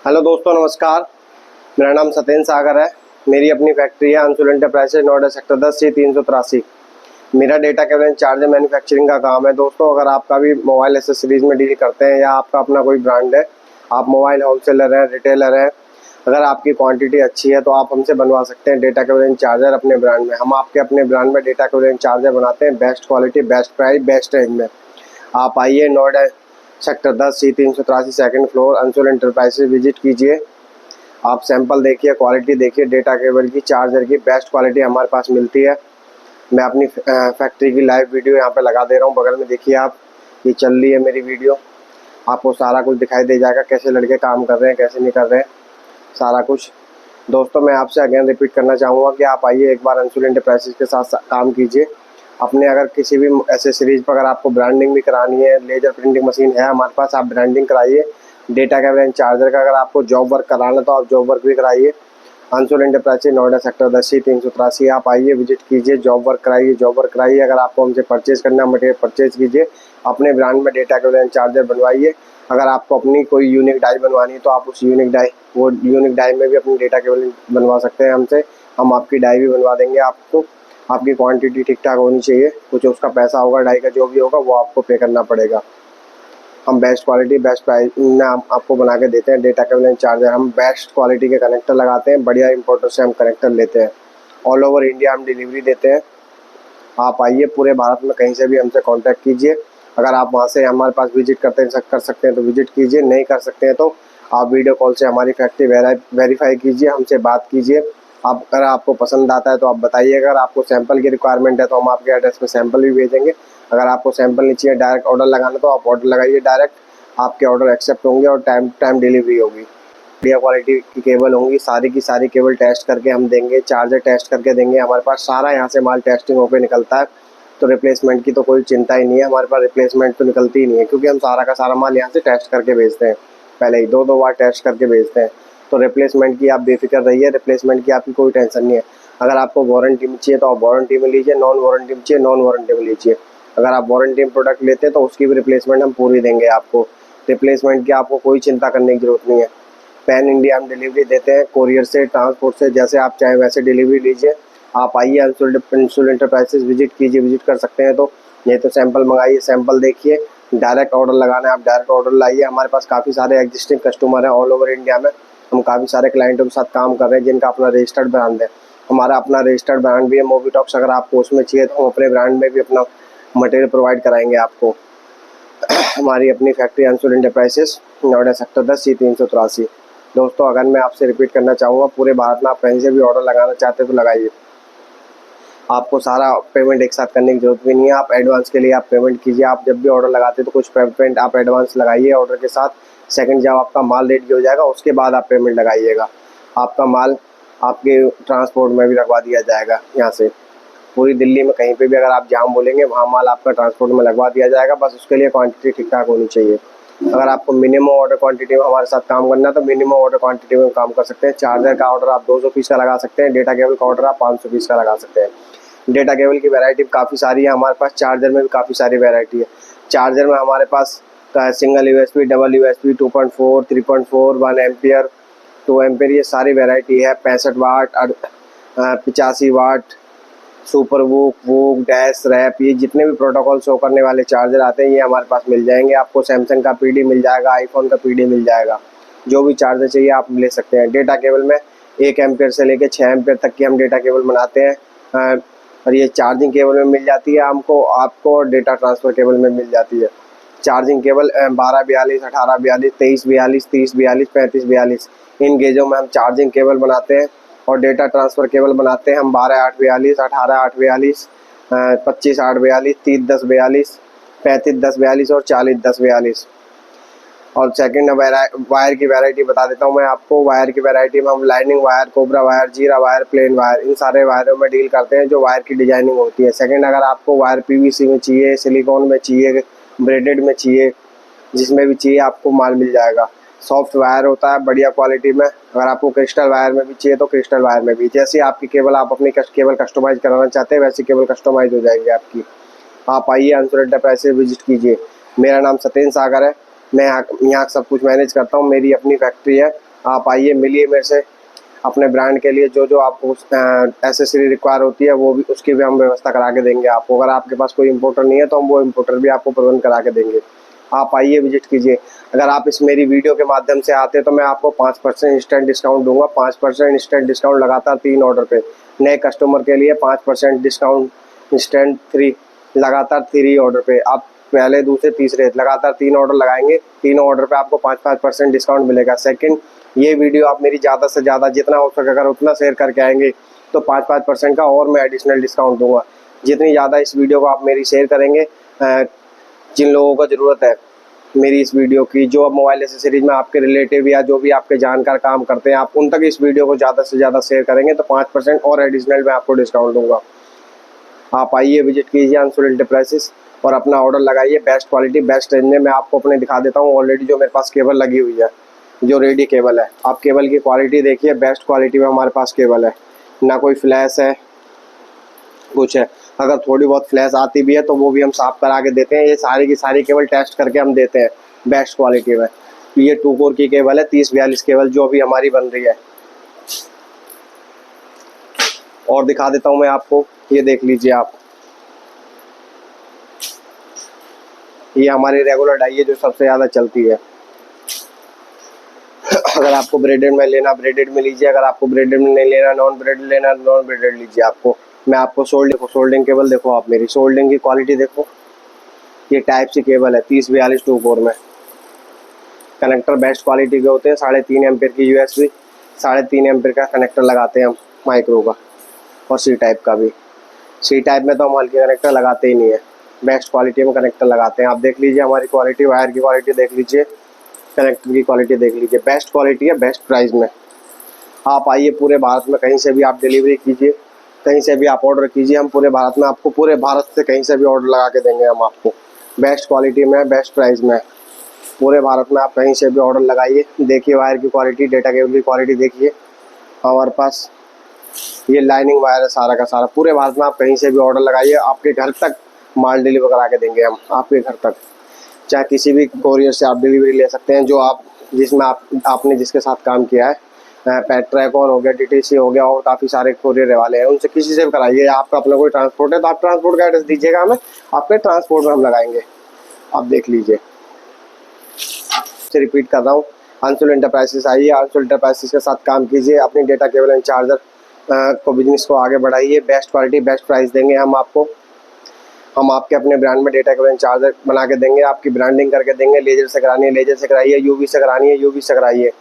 Hello दोस्तों, नमस्कार। मेरा नाम सत्येंद्र सागर है। मेरी अपनी फैक्ट्री है Anshul enterprises, Noida sector 10 C 383। मेरा data cable and charger manufacturing का काम है। दोस्तों, अगर आपका भी मोबाइल एसेसरीज में डील करते हैं या आपका अपना कोई ब्रांड है, आप मोबाइल होलसेलर हैं, रिटेलर हैं, अगर आपकी क्वांटिटी अच्छी है तो आप हमसे बनवा सकते हैं डेटा केबल एंड चार्जर अपने ब्रांड में। हम आपके अपने ब्रांड में डेटा केबल एंड चार्जर बनाते हैं, best quality, best price, best range में। आप आइए, Noida sector 10 C 383 second floor Anshul enterprises visit कीजिए। आप सैंपल देखिए, क्वालिटी देखिए, डेटा केबल की, चार्जर की बेस्ट क्वालिटी हमारे पास मिलती है। मैं अपनी फैक्ट्री की लाइव वीडियो यहाँ पे लगा दे रहा हूँ, बगल में देखिए आप, ये चल रही है मेरी वीडियो। आपको सारा कुछ दिखाई दे जाएगा, कैसे लड़के काम कर रहे हैं, कैसे नहीं कर रहे हैं, सारा कुछ। दोस्तों, मैं आपसे अगेन रिपीट करना चाहूँगा कि आप आइए, एक बार अंशुल एंटरप्राइजेज के साथ काम कीजिए। अपने अगर किसी भी एसेसरीज पर अगर आपको ब्रांडिंग भी करानी है, लेजर प्रिंटिंग मशीन है हमारे पास, आप ब्रांडिंग कराइए। डेटा केबल एंड चार्जर का अगर आपको जॉब वर्क कराना है तो आप जॉब वर्क भी कराइए। Anshul enterprises, Noida sector 10 C 383। आप आइए, विजिट कीजिए, जॉब वर्क कराइए, जॉब वर्क कराइए। अगर आपको हमसे परचेज करना है, मटेरियल परचेज कीजिए, अपने ब्रांड में डेटा केबल एंड चार्जर बनवाइए। अगर आपको अपनी कोई यूनिक डाई बनवानी है तो आप उस यूनिक डाई में भी अपनी डेटा केबल बनवा सकते हैं हमसे। हम आपकी डाई भी बनवा देंगे आपको। आपकी क्वांटिटी ठीक ठाक होनी चाहिए, कुछ उसका पैसा होगा, डाई का जो भी होगा वो आपको पे करना पड़ेगा। हम बेस्ट क्वालिटी, बेस्ट प्राइस में हम आपको बना के देते हैं डेटा केबल एंड चार्जर। हम बेस्ट क्वालिटी के कनेक्टर लगाते हैं, बढ़िया इंपोर्टर से हम कनेक्टर लेते हैं। ऑल ओवर इंडिया हम डिलीवरी देते हैं। आप आइए, पूरे भारत में कहीं से भी हमसे कांटेक्ट कीजिए। अगर आप वहां से हमारे पास विजिट कर सकते हैं तो विजिट कीजिए, नहीं कर सकते हैं तो आप वीडियो कॉल से हमारी फैक्ट्री वेरीफाई कीजिए, हमसे बात कीजिए। आप अगर आपको पसंद आता है तो आप बताइए। अगर आपको सैंपल की रिक्वायरमेंट है तो हम आपके एड्रेस पे सैंपल भी भेजेंगे। अगर आपको सैंपल नहीं चाहिए, डायरेक्ट ऑर्डर लगाना, तो आप ऑर्डर लगाइए डायरेक्ट। आपके ऑर्डर एक्सेप्ट होंगे और टाइम टाइम डिलीवरी होगी। बढ़िया क्वालिटी की केबल होंगी, सारी की सारी केबल टेस्ट करके हम देंगे, चार्जर टेस्ट करके देंगे। हमारे पास सारा यहाँ से माल टेस्टिंग होकर निकलता है, तो रिप्लेसमेंट की तो कोई चिंता ही नहीं है। हमारे पास रिप्लेसमेंट तो निकलती ही नहीं है, क्योंकि हम सारा का सारा माल यहाँ से टेस्ट करके भेजते हैं। पहले ही दो बार टेस्ट करके भेजते हैं, तो रिप्लेसमेंट की आप बेफिक्र रहिए। रिप्लेसमेंट की आपकी कोई टेंशन नहीं है। अगर आपको वारंटी में चाहिए तो आप वारंटी में लीजिए, नॉन वारंटी में चाहिए नॉन वारंटी में लीजिए। अगर आप वारंटी में प्रोडक्ट लेते हैं तो उसकी भी रिप्लेसमेंट हम पूरी देंगे आपको। रिप्लेसमेंट की आपको कोई चिंता करने की जरूरत नहीं है। पैन इंडिया हम डिलीवरी देते हैं, कोरियर से, ट्रांसपोर्ट से, जैसे आप चाहें वैसे डिलीवरी लीजिए। आप आइए, अंशुल एंटरप्राइजेज विजिट कीजिए, विजिट कर सकते हैं तो। नहीं तो सैंपल मंगाइए, सैंपल देखिए। डायरेक्ट ऑर्डर लगाना है, आप डायरेक्ट ऑर्डर लाइए। हमारे पास काफ़ी सारे एग्जिस्टिंग कस्टमर हैं ऑल ओवर इंडिया में। हम काफ़ी सारे क्लाइंटों के साथ काम कर रहे हैं जिनका अपना रजिस्टर्ड ब्रांड है। हमारा अपना रजिस्टर्ड ब्रांड भी है, मोबीटॉक्स। अगर आपको उसमें चाहिए तो हम अपने ब्रांड में भी अपना मटेरियल प्रोवाइड कराएंगे आपको। हमारी अपनी factory Anshul enterprises, Noida sector 10 C 383। दोस्तों, अगर मैं आपसे रिपीट करना चाहूँगा, पूरे भारत में आप कहीं से भी ऑर्डर लगाना चाहते हैं तो लगाइए। आपको सारा पेमेंट एक साथ करने की जरूरत भी नहीं है। आप एडवांस के लिए आप पेमेंट कीजिए। आप जब भी ऑर्डर लगाते हैं तो कुछ पेमेंट आप एडवांस लगाइए ऑर्डर के साथ। सेकंड, जब आपका माल रेडी हो जाएगा उसके बाद आप पेमेंट लगाइएगा। आपका माल आपके ट्रांसपोर्ट में भी लगवा दिया जाएगा। यहाँ से पूरी दिल्ली में कहीं पे भी अगर आप जहाँ बोलेंगे वहाँ माल आपका ट्रांसपोर्ट में लगवा दिया जाएगा। बस उसके लिए क्वांटिटी ठीक ठाक होनी चाहिए। अगर आपको मिनिमम ऑर्डर क्वांटिटी में हमारे साथ काम करना है तो मिनिमम ऑर्डर क्वांटिटी में काम कर सकते हैं। चार्जर का ऑर्डर आप 200 पीस का लगा सकते हैं, डेटा केबल का ऑर्डर आप 500 पीस का लगा सकते हैं। डेटा केबल की वैरायटी काफ़ी सारी है हमारे पास, चार्जर में भी काफ़ी सारी वैरायटी है। चार्जर में हमारे पास single USB, double USB, 2.4, 3.4, 1 ampere, 2 ampere, ये सारी वैरायटी है। 65 watt, 85 watt, super VOOC, dash, warp, ये जितने भी प्रोटोकॉल शो करने वाले चार्जर आते हैं ये हमारे पास मिल जाएंगे। आपको सैमसंग का PD मिल जाएगा, आईफोन का PD मिल जाएगा। जो भी चार्जर चाहिए आप ले सकते हैं। डेटा केबल में 1 एम्पियर से लेकर 6 एम्पियर तक की हम डेटा केबल बनाते हैं। और ये चार्जिंग केबल में मिल जाती है हमको, आपको डेटा ट्रांसफ़र केबल में मिल जाती है। चार्जिंग केबल 1242, 1842, 2342, 3042, 3542, इन गेजों में हम चार्जिंग केबल बनाते हैं। और डेटा ट्रांसफ़र केबल बनाते हैं हम 12-842, 18-842, 25-842, 30-1042, 35-1042 और 40-1042। और सेकंड वायर की वैरायटी बता देता हूँ मैं आपको। वायर की वैरायटी में हम लाइनिंग वायर, कोबरा वायर, जीरा वायर, प्लेन वायर, इन सारे वायरों में डील करते हैं जो वायर की डिजाइनिंग होती है। सेकंड, अगर आपको वायर PVC में चाहिए, सिलिकॉन में चाहिए, ब्रेडेड में चाहिए, जिसमें भी चाहिए आपको माल मिल जाएगा। सॉफ्ट वायर होता है बढ़िया क्वालिटी में। अगर आपको क्रिस्टल वायर में भी चाहिए तो क्रिस्टल वायर में भी, जैसी आपकी केबल, आप अपनी केबल कस्टमाइज कराना चाहते हैं वैसी केबल कस्टमाइज हो जाएगी आपकी। आप आइए, अंशुल एंटरप्राइजेज विजिट कीजिए। मेरा नाम सत्येंद्र सागर है। मैं यहाँ सब कुछ मैनेज करता हूँ। मेरी अपनी फैक्ट्री है आप आइए, मिलिए मेरे से। अपने ब्रांड के लिए जो जो आपको एसेसरी रिक्वायर होती है वो भी, उसकी भी हम व्यवस्था करा के देंगे आपको। अगर आपके पास कोई इंपोर्टर नहीं है तो हम वो इंपोर्टर भी आपको प्रबंध करा के देंगे। आप आइए, विजिट कीजिए। अगर आप इस मेरी वीडियो के माध्यम से आते हैं तो मैं आपको 5% इंस्टेंट डिस्काउंट दूंगा। 5% इंस्टेंट डिस्काउंट लगातार 3 ऑर्डर पे। नए कस्टमर के लिए 5% डिस्काउंट इंस्टेंट फ्री लगातार 3 ऑर्डर पे। आप पहले, दूसरे, तीसरे लगातार 3 ऑर्डर लगाएंगे, तीनों ऑर्डर पे आपको 5% डिस्काउंट मिलेगा। सेकंड, ये वीडियो आप मेरी ज़्यादा से ज़्यादा जितना हो सके अगर उतना शेयर करके आएंगे तो 5% का और मैं एडिशनल डिस्काउंट दूंगा। जितनी ज़्यादा इस वीडियो को आप मेरी शेयर करेंगे, जिन लोगों को ज़रूरत है मेरी इस वीडियो की, जो अब मोबाइल एसेसरीज में आपके रिलेटिव या जो भी आपके जानकार काम करते हैं, आप उन तक इस वीडियो को ज़्यादा से ज़्यादा शेयर करेंगे तो 5% और एडिशनल मैं आपको डिस्काउंट दूंगा। आप आइए, विजिट कीजिए अंशुल एंटरप्राइजेस और अपना ऑर्डर लगाइए। बेस्ट क्वालिटी, बेस्ट रेंज में मैं आपको अपने दिखा देता हूँ। ऑलरेडी जो मेरे पास केबल लगी हुई है, जो रेडी केबल है, आप केबल की क्वालिटी देखिए, बेस्ट क्वालिटी में हमारे पास केबल है। ना कोई फ्लैश है, कुछ है। अगर थोड़ी बहुत फ्लैश आती भी है तो वो भी हम साफ करा के देते हैं। ये सारी की सारी केबल टेस्ट करके हम देते हैं बेस्ट क्वालिटी में। ये 2 कोर की केबल है, 3042 केबल जो अभी हमारी बन रही है। और दिखा देता हूँ मैं आपको, ये देख लीजिए आप। ये हमारी रेगुलर डाई है जो सबसे ज़्यादा चलती है। अगर आपको ब्रेडेड में लेना, ब्रेडेड में लीजिए। अगर आपको ब्रेडेड में नहीं लेना, नॉन ब्रेडेड लेना, नॉन ब्रेडेड लीजिए। आपको मैं आपको सोल्डिंग केबल देखो, आप मेरी सोल्डिंग की क्वालिटी देखो। ये टाइप सी केबल है, 3042 2 कोर में। कनेक्टर बेस्ट क्वालिटी के होते हैं। 3.5 एम्पेयर की USB, 3.5 एम्पेयर का कनेक्टर लगाते हैं हम माइक्रो का, और C टाइप का भी। C टाइप में तो हम हल्के कनेक्टर लगाते ही नहीं है, बेस्ट क्वालिटी में कनेक्टर लगाते हैं। आप देख लीजिए हमारी क्वालिटी, वायर की क्वालिटी देख लीजिए, कनेक्टर की क्वालिटी देख लीजिए। बेस्ट क्वालिटी है, बेस्ट प्राइस में। आप आइए, पूरे भारत में कहीं से भी आप डिलीवरी कीजिए, कहीं से भी आप ऑर्डर कीजिए। हम पूरे भारत में आपको, पूरे भारत से कहीं से भी ऑर्डर लगा के देंगे हम आपको। बेस्ट क्वालिटी में, बेस्ट प्राइस में, पूरे भारत में आप कहीं से भी ऑर्डर लगाइए। देखिए वायर की क्वालिटी, डेटा केबल की क्वालिटी देखिए। हमारे पास ये लाइनिंग वायर है सारा का सारा। पूरे भारत में आप कहीं से भी ऑर्डर लगाइए, आपके घर तक माल डिलीवर करा के देंगे हम, आपके घर तक। चाहे किसी भी कोरियर से आप डिलीवरी ले सकते हैं, जो आप, जिसमें आपने जिसके साथ काम किया है। पेट्रैकॉन हो गया, DTC हो गया, और काफ़ी सारे कोरियर वाले हैं, उनसे किसी से भी कराइए। आपका अपना कोई ट्रांसपोर्ट है तो आप ट्रांसपोर्ट का एड्रेस दीजिएगा हमें, आपके ट्रांसपोर्ट में हम लगाएंगे। आप देख लीजिए, रिपीट कर रहा हूँ, अंशुल एंटरप्राइजेस आइए, अंशुल एंटरप्राइजेस के साथ काम कीजिए। अपनी डेटा केबल एंड चार्जर को, बिजनेस को आगे बढ़ाइए। बेस्ट क्वालिटी, बेस्ट प्राइस देंगे हम आपको। हम आपके अपने ब्रांड में डेटा केबल चार्जर बना के देंगे, आपकी ब्रांडिंग करके देंगे। लेजर से करानी है, लेजर से कराइए। UV से करानी है, UV से कराइए।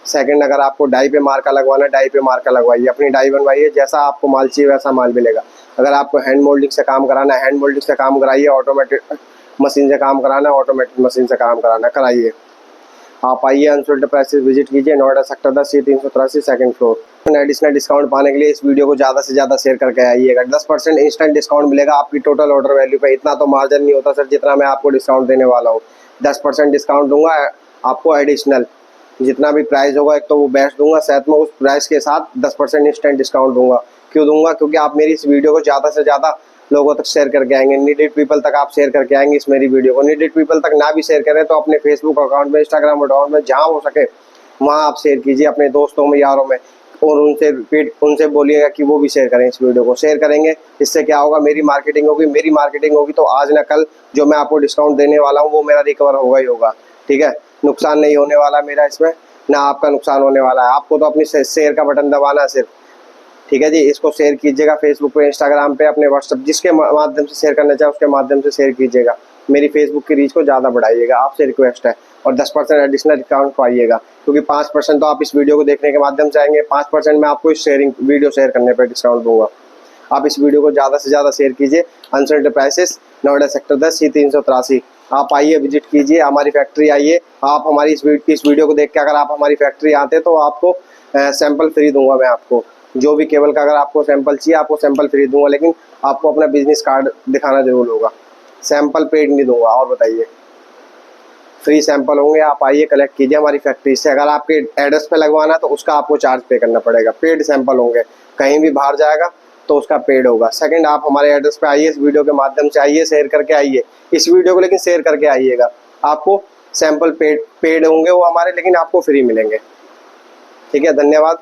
सेकंड, अगर आपको डाई पे मार्का लगवाना है, डाई पे मार्का लगवाइए। अपनी डाई बनवाइए, जैसा आपको माल चाहिए वैसा माल मिलेगा। अगर आपको हैंड मोल्डिंग से काम कराना है, हैंड मोल्डिंग से काम कराइए। ऑटोमेटिक मशीन से काम कराना है, ऑटोमेटिक मशीन से काम कराना कराइए। आप आइए, अंशुल एंटरप्राइजेस विजिट कीजिए, Noida sector 10 C 383 second floor. Additional discount पाने के लिए इस वीडियो को ज़्यादा से ज़्यादा शेयर करके आइएगा। 10% इंस्टेंट डिस्काउंट मिलेगा आपकी टोटल ऑर्डर वैल्यू पे। इतना तो मार्जिन नहीं होता सर जितना मैं आपको डिस्काउंट देने वाला हूँ। 10% डिस्काउंट दूंगा आपको एडिशनल। जितना भी प्राइस होगा, एक तो वो बेस्ट दूंगा, साथ में उस प्राइस के साथ 10% इंस्टेंट डिस्काउंट दूंगा। क्यों दूंगा? क्योंकि आप मेरी इस वीडियो को ज़्यादा से ज़्यादा लोगों तक शेयर करके आएंगे। नीडेड पीपल तक आप शेयर करके आएंगे इस मेरी वीडियो को। नीडेड पीपल तक ना भी शेयर करें तो अपने फेसबुक अकाउंट में, इंस्टाग्राम अकाउंट में, जहाँ हो सके वहाँ आप शेयर कीजिए अपने दोस्तों में, यारों में, और उनसे बोलिएगा कि वो भी शेयर करें इस वीडियो को। शेयर करेंगे, इससे क्या होगा, मेरी मार्केटिंग होगी। मेरी मार्केटिंग होगी तो आज ना कल जो मैं आपको डिस्काउंट देने वाला हूँ वो मेरा रिकवर होगा ही होगा। ठीक है, नुकसान नहीं होने वाला मेरा इसमें, ना आपका नुकसान होने वाला है। आपको तो अपनी शेयर का बटन दबाना है सिर्फ। ठीक है जी, इसको शेयर कीजिएगा फेसबुक पे, इंस्टाग्राम पे, अपने व्हाट्सएप, जिसके माध्यम से शेयर करना चाहे उसके माध्यम से शेयर कीजिएगा। मेरी फेसबुक की रीच को ज़्यादा बढ़ाइएगा, आपसे रिक्वेस्ट है। और 10% एडिशनल डिस्काउंट पाइएगा, क्योंकि 5% तो आप इस वीडियो को देखने के माध्यम से आएंगे। 5% मैं आपको इस वीडियो शेयर करने पर डिस्काउंट दूंगा। आप इस वीडियो को ज़्यादा से ज़्यादा शेयर कीजिए। Anshul enterprises, Noida sector 10 C 383। आप आइए, विजिट कीजिए, हमारी फैक्ट्री आइए। आप हमारी इस वीडियो को देख के अगर आप हमारी फैक्ट्री आते हैं तो आपको सैंपल फ्री दूंगा मैं आपको। जो भी केबल का अगर आपको सैंपल चाहिए, आपको सैंपल फ्री दूंगा, लेकिन आपको अपना बिजनेस कार्ड दिखाना जरूर होगा। सैंपल पेड नहीं दूंगा। और बताइए, फ्री सैंपल होंगे। आप आइए, कलेक्ट कीजिए हमारी फैक्ट्री से। अगर आपके एड्रेस पे लगवाना तो उसका आपको चार्ज पे करना पड़ेगा। पेड सैंपल होंगे, कहीं भी बाहर जाएगा तो उसका पेड होगा। सेकंड, आप हमारे एड्रेस पे आइए, इस वीडियो के माध्यम से आइए, शेयर करके आइए इस वीडियो को, लेकिन शेयर करके आइएगा। आपको सैंपल पेड होंगे वो हमारे, लेकिन आपको फ्री मिलेंगे। ठीक है, धन्यवाद।